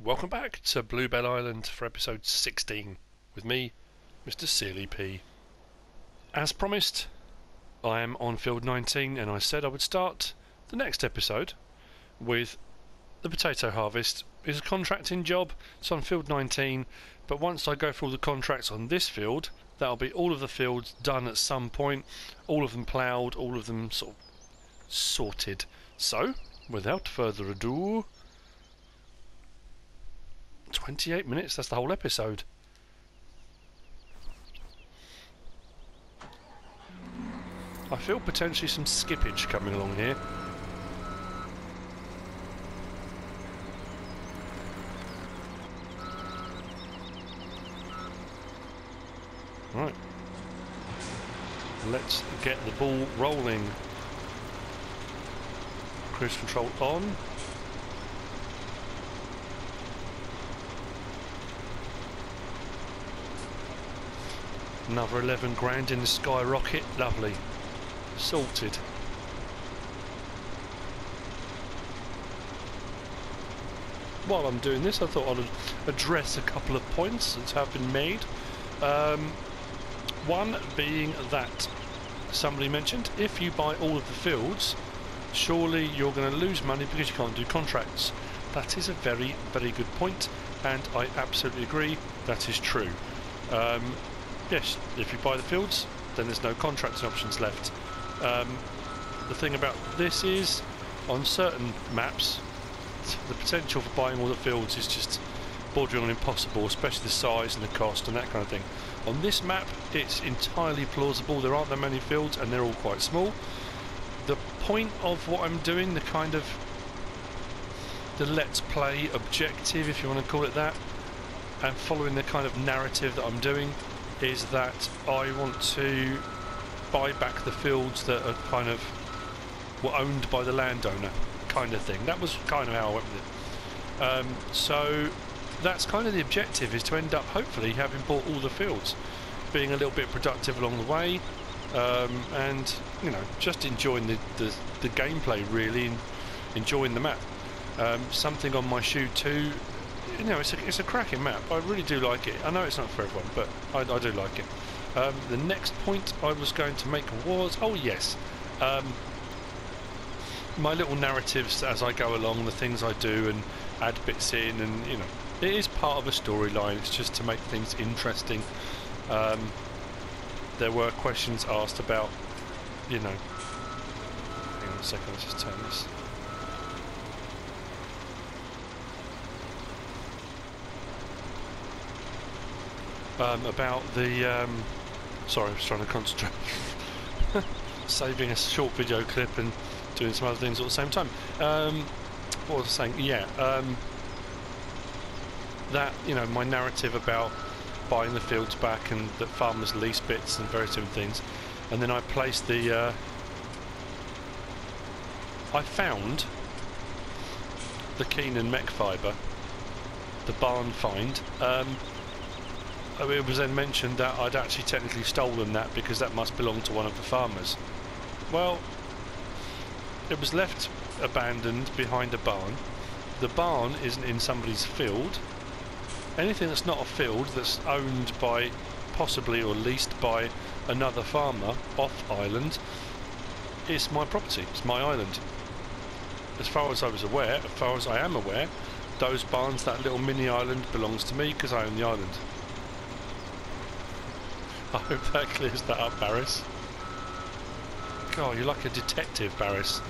Welcome back to Bluebell Island for episode 16 with me, MrSealyp. As promised, I am on field 19 and I said I would start the next episode with the potato harvest. It's a contracting job, it's on field 19, but once I go through all the contracts on this field, that'll be all of the fields done at some point, all of them ploughed, all of them sort of sorted. So, without further ado, 28 minutes, that's the whole episode. I feel potentially some skippage coming along here. Right. Let's get the ball rolling. Cruise control on. Another 11 grand in the skyrocket, lovely. Sorted. While I'm doing this, I thought I'd address a couple of points that have been made. One being that somebody mentioned, if you buy all of the fields, surely you're going to lose money because you can't do contracts. That is a very, very good point, and I absolutely agree, that is true. Yes, if you buy the fields, then there's no contracting options left. The thing about this is, on certain maps, the potential for buying all the fields is just bordering on impossible, especially the size and the cost and that kind of thing. On this map, it's entirely plausible. There aren't that many fields and they're all quite small. The point of what I'm doing, the kind of the let's play objective, if you want to call it that, and following the kind of narrative that I'm doing, is that I want to buy back the fields that are kind of were owned by the landowner, kind of thing. That was kind of how I went with it. So that's kind of the objective, is to end up hopefully having bought all the fields, being a little bit productive along the way, and you know, just enjoying the gameplay really, and enjoying the map. Something on my shoe too. You know, it's a cracking map. I really do like it. I know it's not for everyone, but I do like it. The next point I was going to make was, oh yes, my little narratives as I go along, the things I do and add bits in, and you know, it is part of a storyline. It's just to make things interesting. There were questions asked about, you know, hang on a second, let's just turn this. About the sorry, I was trying to concentrate. Saving a short video clip and doing some other things at the same time. What was I saying? Yeah, that, you know, my narrative about buying the fields back and that farmers lease bits and various different things, and then I placed the I found the Keenan mech fibre, the barn find. It was then mentioned that I'd actually technically stolen that because that must belong to one of the farmers. Well, it was left abandoned behind a barn. The barn isn't in somebody's field. Anything that's not a field that's owned by, possibly or leased by, another farmer off island, is my property, it's my island. As far as I was aware, as far as I am aware, those barns, that little mini island, belongs to me because I own the island. I hope that clears that up, Barris. God, you're like a detective, Barris.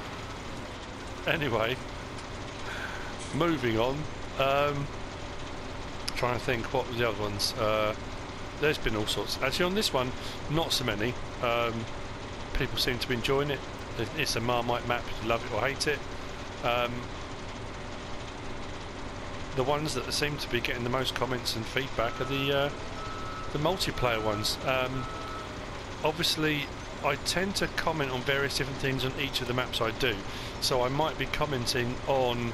Anyway, moving on. Trying to think what were the other ones. There's been all sorts. Actually, on this one, not so many. People seem to be enjoying it. It's a Marmite map. You love it or hate it. The ones that seem to be getting the most comments and feedback are the multiplayer ones. Obviously I tend to comment on various different things on each of the maps I do, so I might be commenting on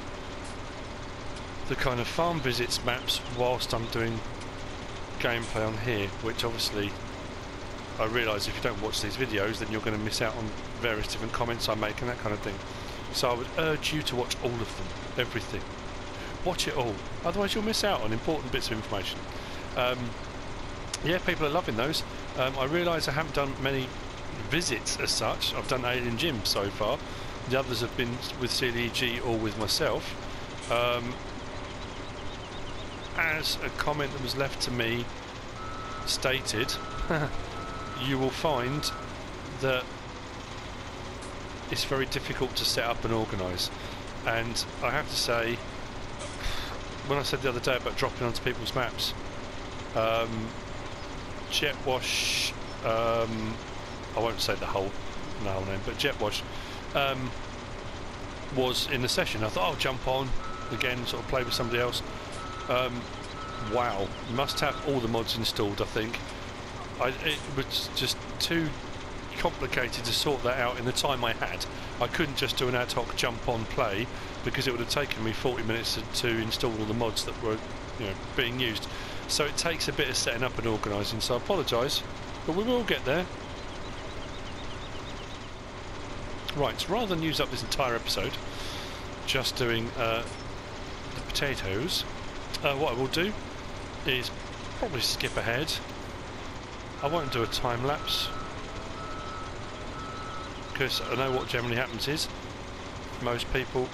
the kind of farm visits maps whilst I'm doing gameplay on here, which obviously I realise if you don't watch these videos then you're going to miss out on various different comments I make and that kind of thing. So I would urge you to watch all of them, everything. watch it all, otherwise you'll miss out on important bits of information. Yeah, people are loving those. I realise I haven't done many visits as such. I've done Alien Gym so far. The others have been with CDG or with myself. As a comment that was left to me stated, you will find that it's very difficult to set up and organise. And I have to say, when I said the other day about dropping onto people's maps, Jet Wash, I won't say the whole name, but Jet Wash was in the session. I thought I'll jump on again, sort of play with somebody else. Wow, must have all the mods installed, I think. It was just too complicated to sort that out in the time I had. I couldn't just do an ad hoc jump on play, because it would have taken me 40 minutes to install all the mods that were, you know, being used. So it takes a bit of setting up and organising, so I apologise, but we will get there. Right, so rather than use up this entire episode just doing the potatoes, what I will do is probably skip ahead. I won't do a time lapse, because I know what generally happens is most people...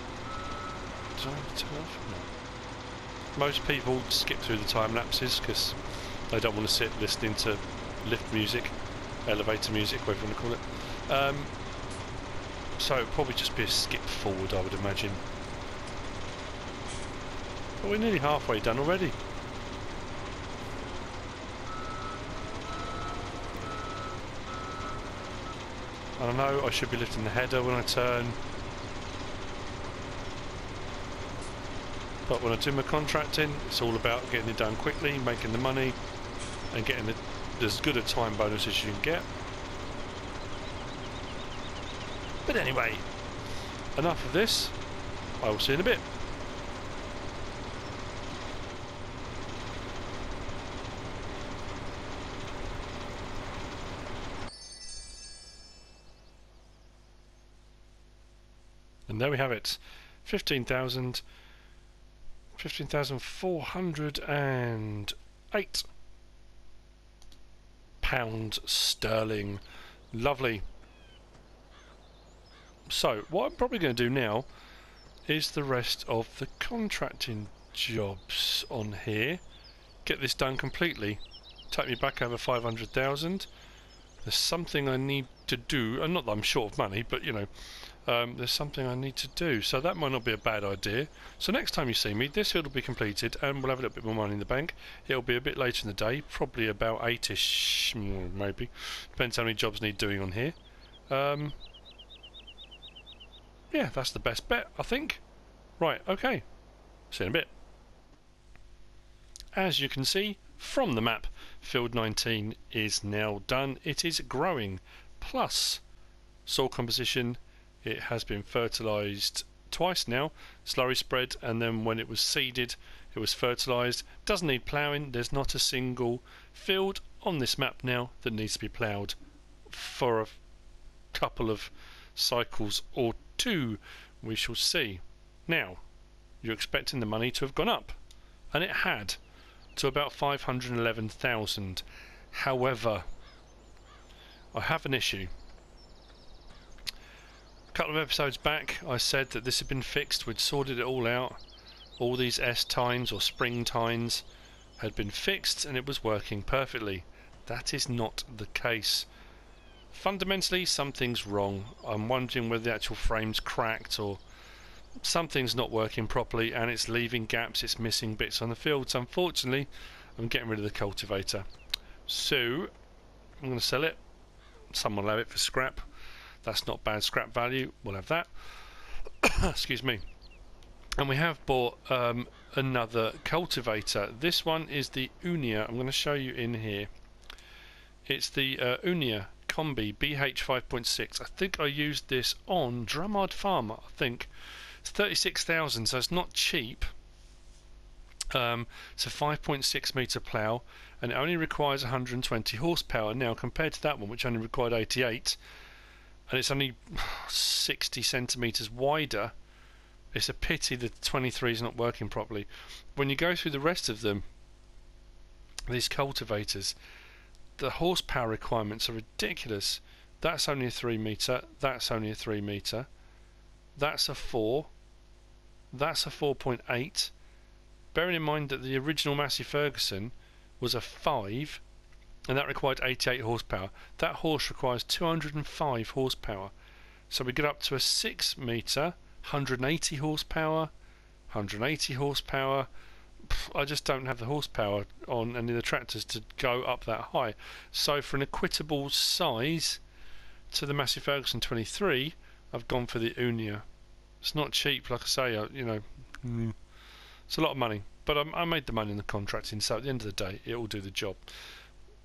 Did I have to turn off? No. Most people skip through the time lapses because they don't want to sit listening to lift music, elevator music, whatever you want to call it. So it'll probably just be a skip forward, I would imagine. But we're nearly halfway done already. I know I should be lifting the header when I turn, but when I do my contracting, it's all about getting it done quickly, making the money, and getting as good a time bonus as you can get. But anyway, enough of this. I will see you in a bit. And there we have it, 15,408 pounds sterling. Lovely. So what I'm probably going to do now is the rest of the contracting jobs on here. Get this done completely. Take me back over 500,000. There's something I need to do, and not that I'm short of money, but you know, there's something I need to do, so that might not be a bad idea. So next time you see me, this field will be completed and we'll have a little bit more money in the bank. It'll be a bit later in the day, probably about 8ish, maybe. Depends how many jobs need doing on here. Yeah, that's the best bet, I think. Right, okay. See you in a bit. As you can see from the map, field 19 is now done. It is growing, plus soil composition. It has been fertilised twice now, slurry spread, and then when it was seeded it was fertilised. Doesn't need ploughing. There's not a single field on this map now that needs to be ploughed for a couple of cycles or two. We shall see. Now, you're expecting the money to have gone up, and it had, to about 511,000. However, I have an issue. A couple of episodes back I said that this had been fixed, we'd sorted it all out, all these S tines or spring tines had been fixed and it was working perfectly. That is not the case. Fundamentally something's wrong. I'm wondering whether the actual frame's cracked or something's not working properly and it's leaving gaps, it's missing bits on the fields. Unfortunately I'm getting rid of the cultivator, so I'm going to sell it. Someone will have it for scrap. That's not bad scrap value, we'll have that. Excuse me. And we have bought another cultivator. This one is the Unia. I'm going to show you in here. It's the Unia BH5.6. I think I used this on Drummond Farmer. I think it's 36,000, so it's not cheap. It's a 5.6 metre plough and it only requires 120 horsepower. Now compared to that one, which only required 88, and it's only 60 centimetres wider, It's a pity the 23 is not working properly. When you go through the rest of them, these cultivators, the horsepower requirements are ridiculous. That's only a 3 metre, that's only a 3 metre, that's a 4, that's a 4.8. Bearing in mind that the original Massey Ferguson was a 5, and that required 88 horsepower. That horse requires 205 horsepower. So we get up to a 6 metre, 180 horsepower, 180 horsepower. I just don't have the horsepower on any of the tractors to go up that high. So for an equitable size to the Massey Ferguson 23, I've gone for the Unia. It's not cheap, like I say, you know, it's a lot of money. But I made the money in the contracting, so at the end of the day, it will do the job.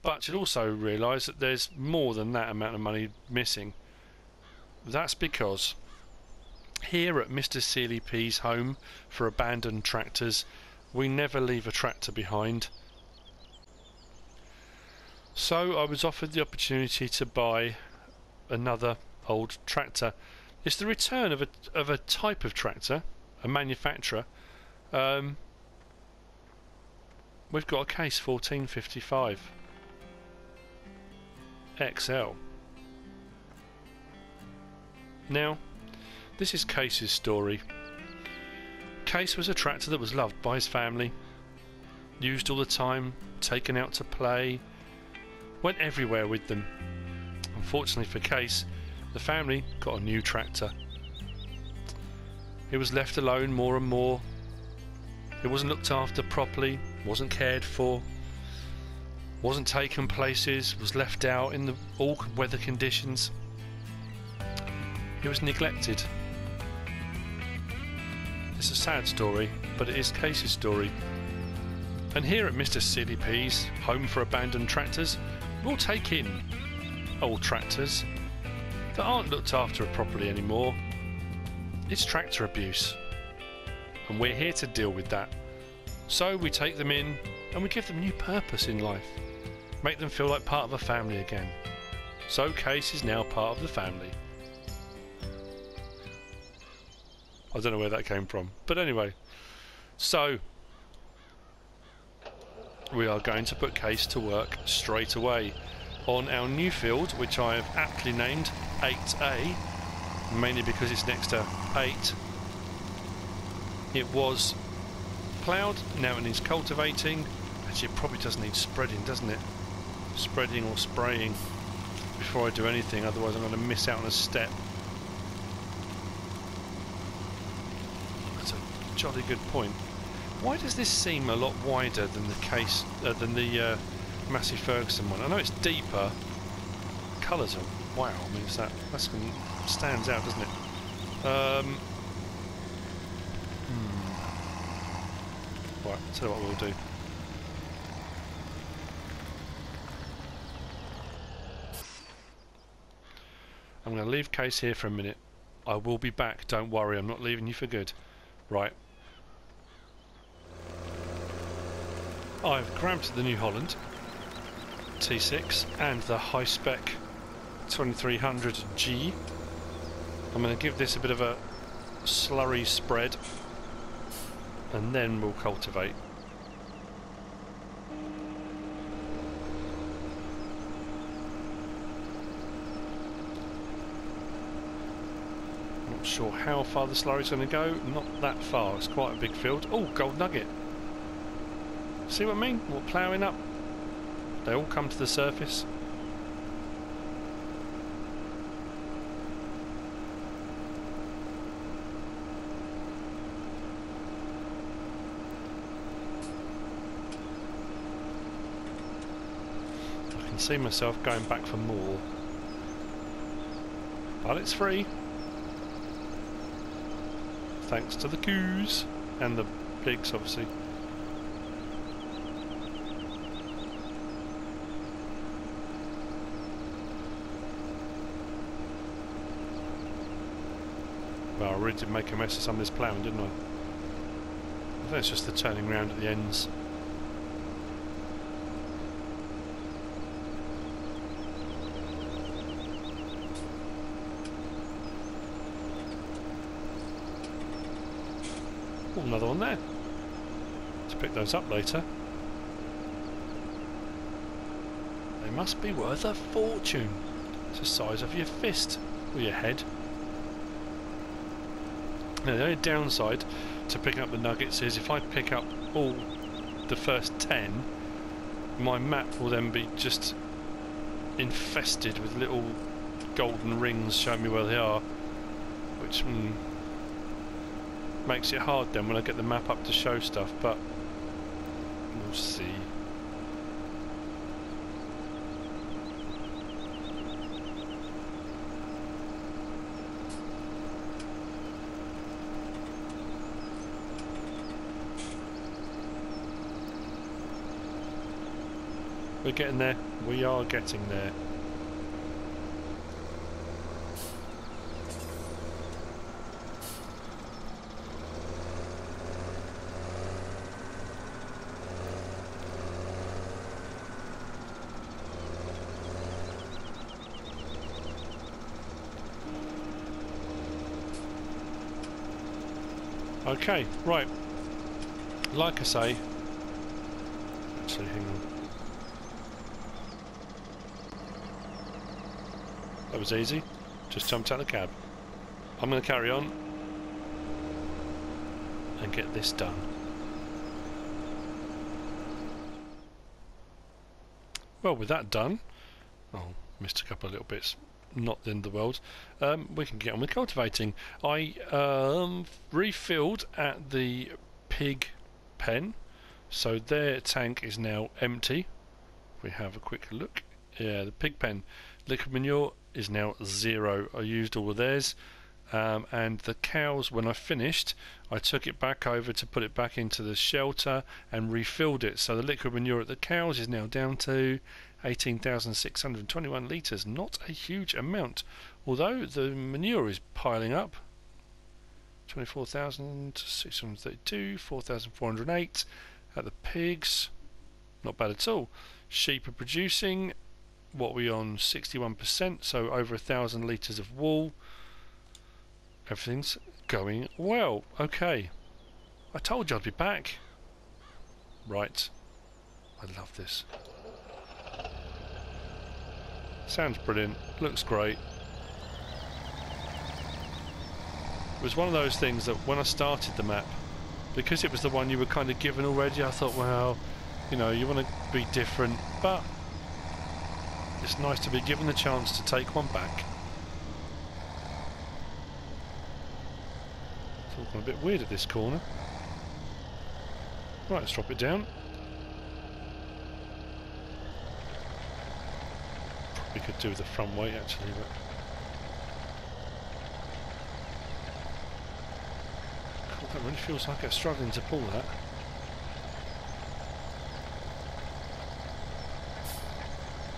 But you'll also realise that there's more than that amount of money missing. That's because here at MrSealyp's home for abandoned tractors, we never leave a tractor behind. So I was offered the opportunity to buy another old tractor. It's the return of a type of tractor, a manufacturer. We've got a Case 1455 XL. Now, this is Case's story. Case was a tractor that was loved by his family, used all the time, taken out to play, went everywhere with them. Unfortunately for Case, the family got a new tractor. He was left alone more and more. It wasn't looked after properly, wasn't cared for, wasn't taken places, was left out in the awkward weather conditions. He was neglected. It's a sad story, but it is Case's story. And here at MrSealyp's home for abandoned tractors, we'll take in old tractors that aren't looked after properly anymore. It's tractor abuse, and we're here to deal with that. So we take them in and we give them new purpose in life, make them feel like part of a family again. So Case is now part of the family. I don't know where that came from, but anyway, so we are going to put Case to work straight away on our new field, which I have aptly named 8A, mainly because it's next to 8. It was ploughed, now it needs cultivating. Actually, it probably does need spreading, doesn't it? Spreading or spraying before I do anything, otherwise I'm going to miss out on a step. That's a jolly good point. Why does this seem a lot wider than the Case, than the Massey Ferguson one? I know it's deeper. Colours are wow. I mean, that stands out, doesn't it? Right, I'll tell you what we'll do. I'm going to leave Case here for a minute. I will be back, don't worry, I'm not leaving you for good. Right. I've grabbed the New Holland T6 and the high-spec 2300G. I'm going to give this a bit of a slurry spread, and then we'll cultivate. Not sure how far the slurry's going to go. Not that far. It's quite a big field. Oh, gold nugget. See what I mean? We're ploughing up. They all come to the surface. I can see myself going back for more. But it's free. Thanks to the coos and the pigs, obviously. Well, I really did make a mess of some of this ploughing, didn't I? I think it's just the turning round at the ends. Oh, another one there. Let's pick those up later. They must be worth a fortune. It's the size of your fist or your head. Now the only downside to picking up the nuggets is if I pick up all the first 10, my map will then be just infested with little golden rings showing me where they are, which makes it hard then when I get the map up to show stuff, but we'll see. We're getting there. We are getting there. Okay, right. Like I say, actually, hang on. That was easy. Just jumped out of the cab. I'm going to carry on and get this done. Well, with that done, oh, missed a couple of little bits. Not the end of the world. We can get on with cultivating. I refilled at the pig pen, so their tank is now empty. We have a quick look. Yeah, the pig pen liquid manure is now 0. I used all of theirs, and the cows, when I finished, I took it back over to put it back into the shelter and refilled it. So the liquid manure at the cows is now down to 18,621 litres. Not a huge amount, although the manure is piling up. 24,632, 4,408 at the pigs. Not bad at all. Sheep are producing, what are we on, 61%, so over 1,000 litres of wool. Everything's going well. Okay, I told you I'd be back. Right, I love this. Sounds brilliant, looks great. It was one of those things that when I started the map, because it was the one you were kind of given already, I thought, well, you know, you want to be different, but it's nice to be given the chance to take one back. It's all gone a bit weird at this corner. Right, let's drop it down. Probably could do with the front weight actually, but God, that really feels like it's struggling to pull that.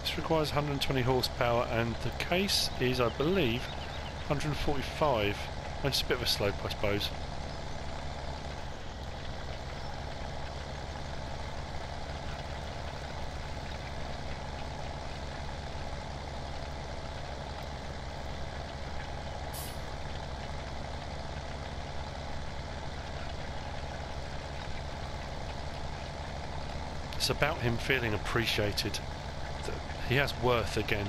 This requires 120 horsepower and the case is, I believe, 145. And it's a bit of a slope, I suppose. It's about him feeling appreciated. That he has worth again.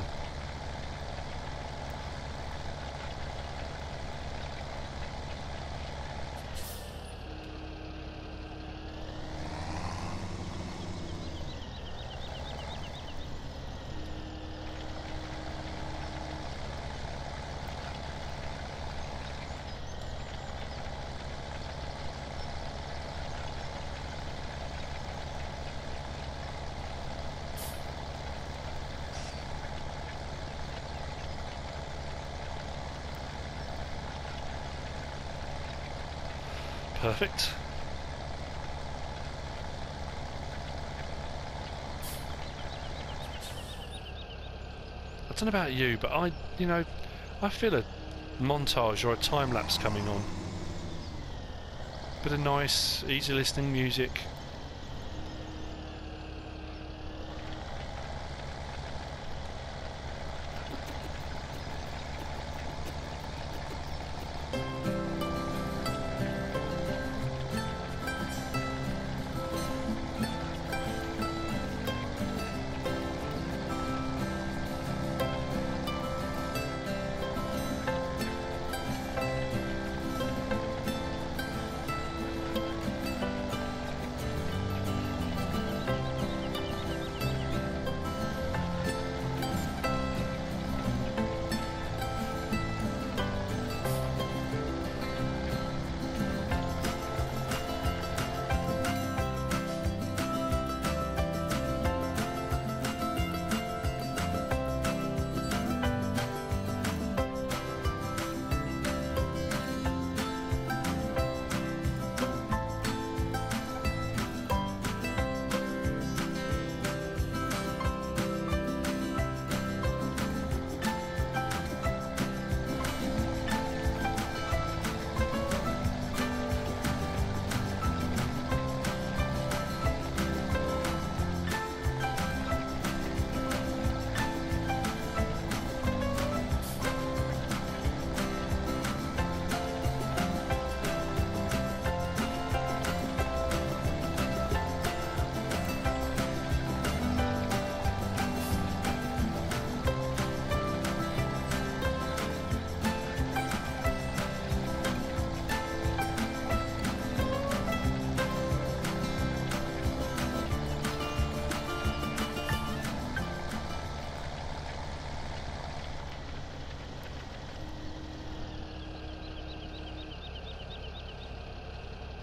Perfect. I don't know about you, but I feel a montage or a time lapse coming on. Bit of nice, easy listening music.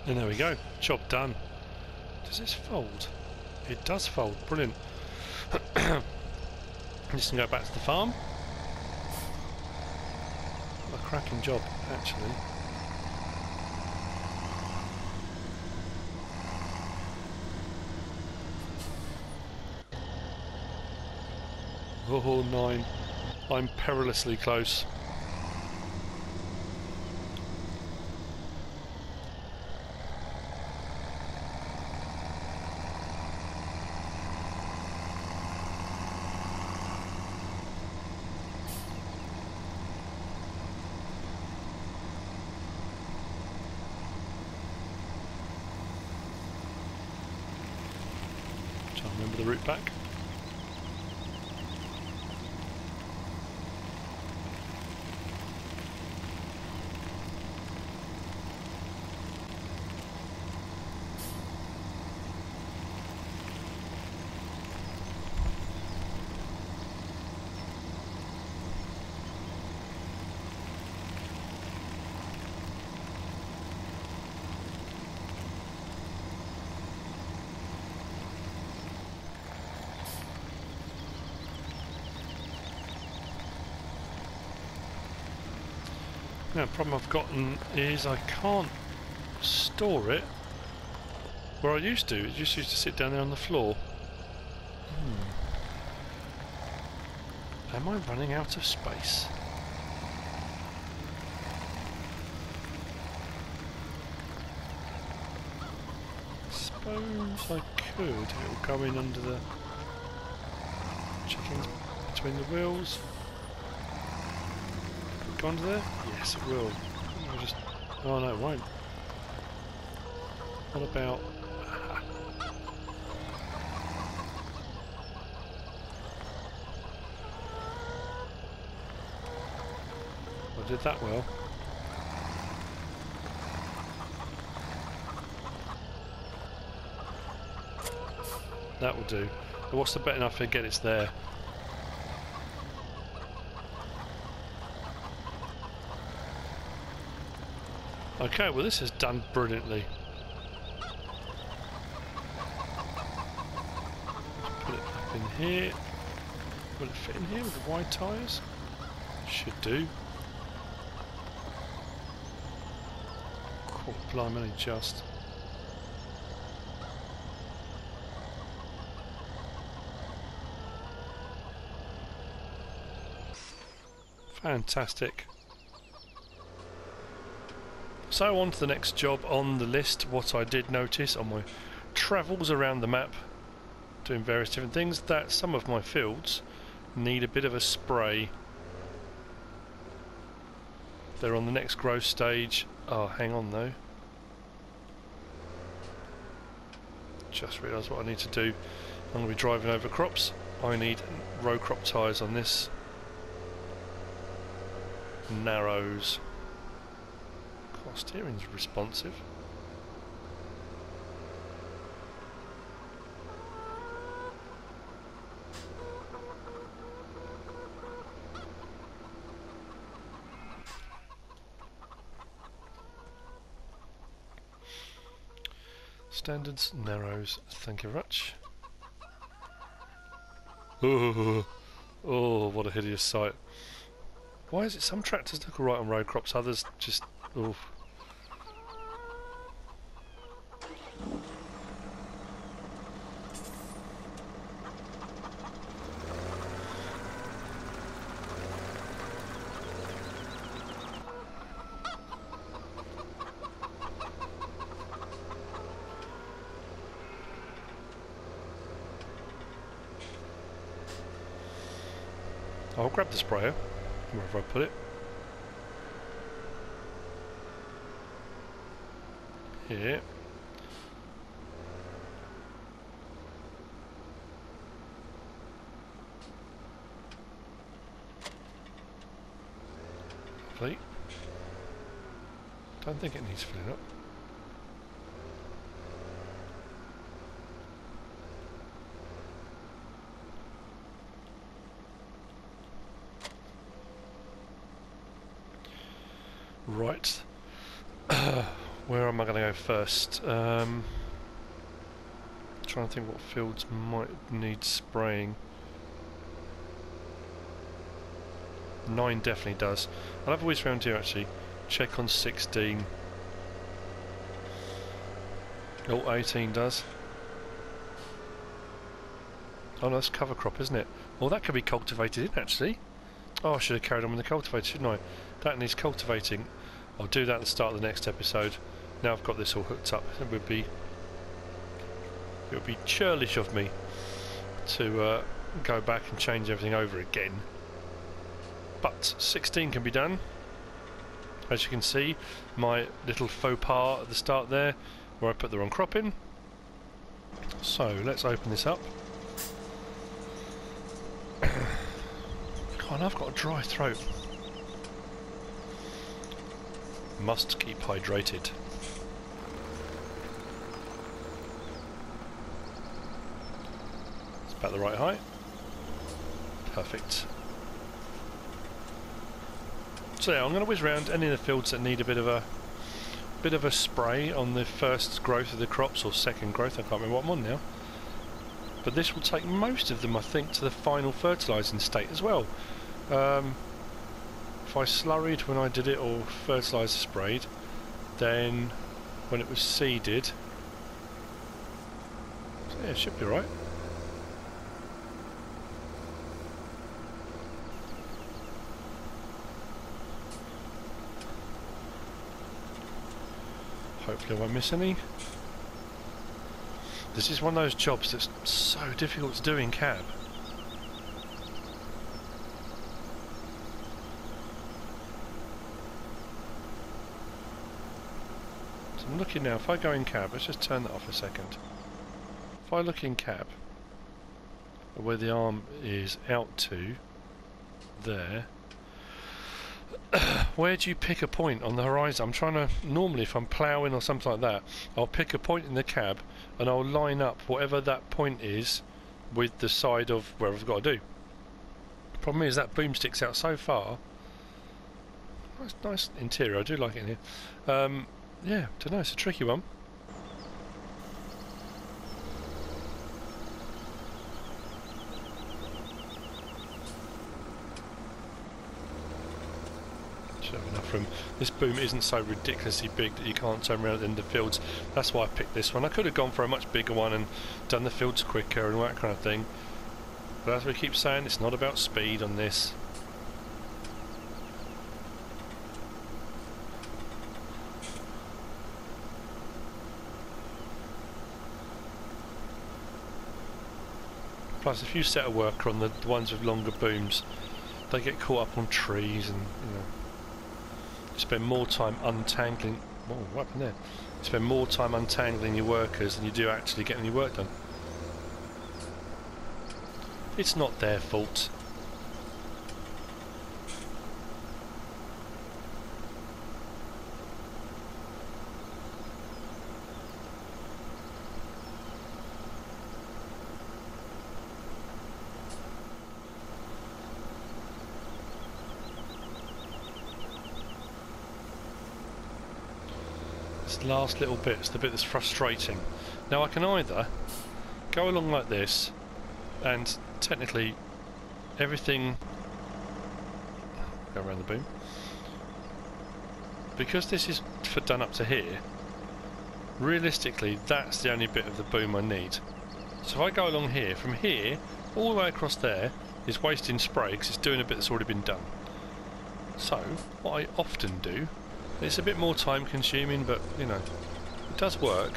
And there we go, job done. Does this fold? It does fold, brilliant. I'm just going to go back to the farm. What a cracking job, actually. Oh, 9. I'm perilously close. Trying to remember the route back. Now, the problem I've gotten is I can't store it where I used to. It just used to sit down there on the floor. Am I running out of space? I suppose I could. It will go in under the chickens between the wheels. Go under there? Yes, it will. I'll just... Oh no, it won't. What about... I did that well. That will do. But what's the bet enough to get it's there? Okay, well this is done brilliantly. Put it up in here. Will it fit in here with the wide tyres? Should do. Oh, blimey, only just. Fantastic. So on to the next job on the list. What I did notice on my travels around the map, doing various different things, that some of my fields need a bit of a spray. They're on the next growth stage. Oh, hang on though. Just realised what I need to do. I'm going to be driving over crops. I need row crop tyres on this. Narrows. Steering's responsive. Standards, narrows, thank you very much. Oh, what a hideous sight. Why is it some tractors look alright on road crops, others just... Oh. I'll grab the sprayer, wherever I put it. Here. Lovely. Don't think it needs filling up. Right. Where am I going to go first? Trying to think what fields might need spraying. 9 definitely does. I'll have a whiz round here actually. Check on 16. Oh, 18 does. Oh no, that's cover crop, isn't it? Well, that could be cultivated in actually. Oh, I should have carried on with the cultivator, shouldn't I? That needs cultivating. I'll do that at the start of the next episode. Now I've got this all hooked up. It would be churlish of me to go back and change everything over again. But 16 can be done. As you can see, my little faux pas at the start there, where I put the wrong crop in. So let's open this up. God, I've got a dry throat. Must keep hydrated. It's about the right height. Perfect. So yeah, I'm going to whiz around any of the fields that need a bit of a spray on the first growth of the crops, or second growth. I can't remember what I'm on now. But this will take most of them, I think, to the final fertilising state as well. If I slurried when I did it, or fertiliser sprayed, then when it was seeded, so yeah, it should be right. Hopefully I won't miss any. This is one of those jobs that's so difficult to do in cab. So I'm looking now, if I go in cab, let's just turn that off a second. If I look in cab, where the arm is out to, there, where do you pick a point on the horizon? I'm trying to, normally if I'm ploughing or something like that, I'll pick a point in the cab and I'll line up whatever that point is with the side of where I've got to do. Problem is that boom sticks out so far. Nice interior, I do like it in here. Yeah, don't know, it's a tricky one. From this boom isn't so ridiculously big that you can't turn around at the end of the fields. That's why I picked this one. I could have gone for a much bigger one and done the fields quicker and all that kind of thing, but as we keep saying, it's not about speed on this. Plus if you set a worker on the ones with longer booms, they get caught up on trees and, you know, spend more time untangling. Whoa, what happened there? You spend more time untangling your workers than you do actually getting your work done. It's not their fault. Last little bit's the bit that's frustrating. Now I can either go along like this and technically everything go around the boom, because this is for done up to here. Realistically that's the only bit of the boom I need. So if I go along here, from here all the way across there is wasting spray because it's doing a bit that's already been done. So what I often do, it's a bit more time consuming, but you know, it does work.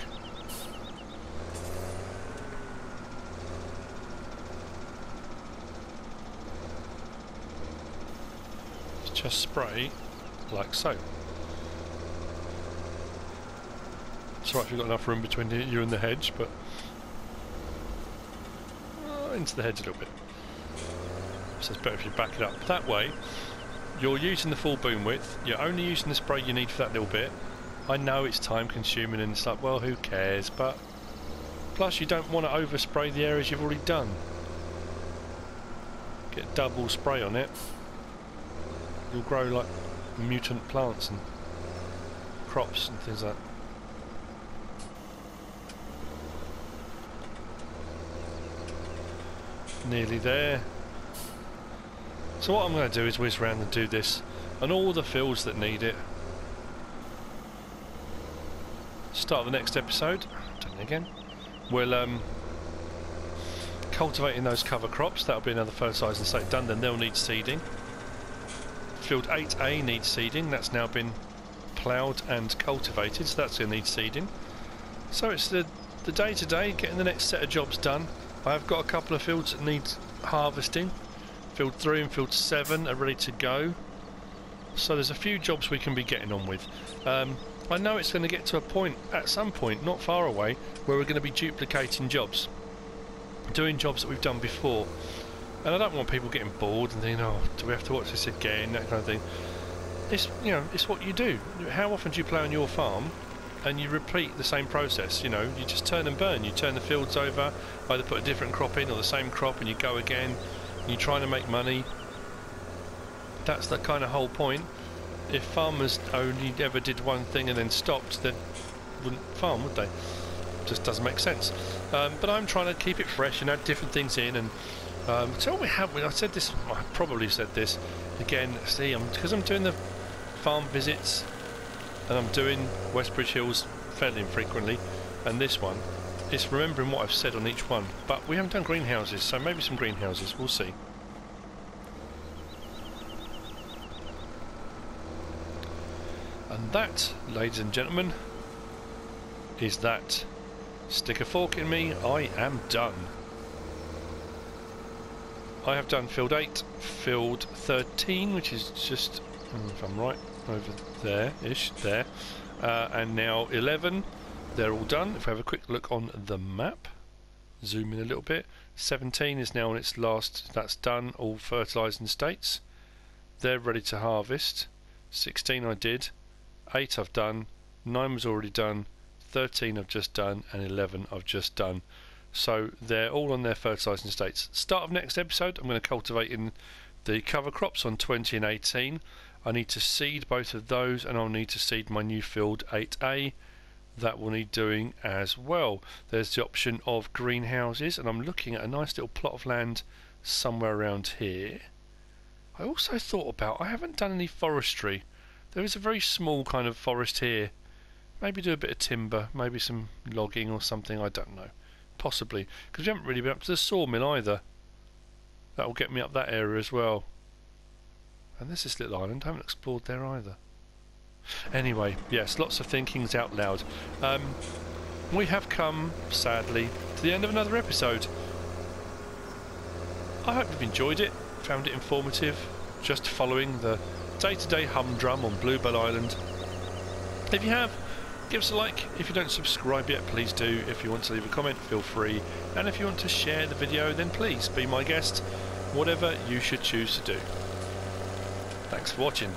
It's just spray like so. It's alright if you've got enough room between you and the hedge, but into the hedge a little bit. So it's better if you back it up. That way you're using the full boom width, you're only using the spray you need for that little bit. I know it's time consuming and it's like, well, who cares, but plus you don't want to overspray the areas you've already done. Get double spray on it, you'll grow like mutant plants and crops and things like that. Nearly there. So what I'm going to do is whiz around and do this on all the fields that need it. Start the next episode. Done it again. We'll cultivating those cover crops. That'll be another fertilising state done. Then they'll need seeding. Field 8A needs seeding. That's now been ploughed and cultivated, so that's going to need seeding. So it's the day-to-day, getting the next set of jobs done. I have got a couple of fields that need harvesting. Field 3 and Field 7 are ready to go. So there's a few jobs we can be getting on with. I know it's going to get to a point, at some point, not far away, where we're going to be duplicating jobs. Doing jobs that we've done before. And I don't want people getting bored and thinking, oh, do we have to watch this again, that kind of thing. It's, you know, it's what you do. How often do you plough on your farm and you repeat the same process? You know, you just turn and burn. You turn the fields over, either put a different crop in or the same crop, and you go again. And you're trying to make money. That's the kind of whole point. If farmers only ever did one thing and then stopped, they wouldn't farm, would they? Just doesn't make sense. But I'm trying to keep it fresh and add different things in. And so what we have, I said this, I probably said this again. See, because I'm doing the farm visits and I'm doing Westbridge Hills fairly infrequently, and this one, it's remembering what I've said on each one. But we haven't done greenhouses, so maybe some greenhouses. We'll see. And that, ladies and gentlemen, is that. Stick a fork in me, I am done. I have done Field 8, Field 13, which is just, if I'm right, over there-ish, there. And now 11, they're all done. If we have a quick look on the map, zoom in a little bit. 17 is now on its last, that's done, all fertilising states. They're ready to harvest. 16 I did. 8 I've done, 9 was already done, 13 I've just done, and 11 I've just done. So they're all on their fertilising states. Start of next episode, I'm going to cultivate in the cover crops on 20 and 18. I need to seed both of those, and I'll need to seed my new field 8A. That will need doing as well. There's the option of greenhouses, and I'm looking at a nice little plot of land somewhere around here. I also thought about, I haven't done any forestry. There is a very small kind of forest here. Maybe do a bit of timber, maybe some logging or something, I don't know. Possibly, because we haven't really been up to the sawmill either. That will get me up that area as well. And there's this little island, I haven't explored there either. Anyway, yes, lots of thinkings out loud. We have come, sadly, to the end of another episode. I hope you've enjoyed it, found it informative, just following the day-to-day humdrum on Bluebell Island. If you have, give us a like. If you don't subscribe yet, please do. If you want to leave a comment, feel free. And if you want to share the video, then please be my guest. Whatever you should choose to do. Thanks for watching.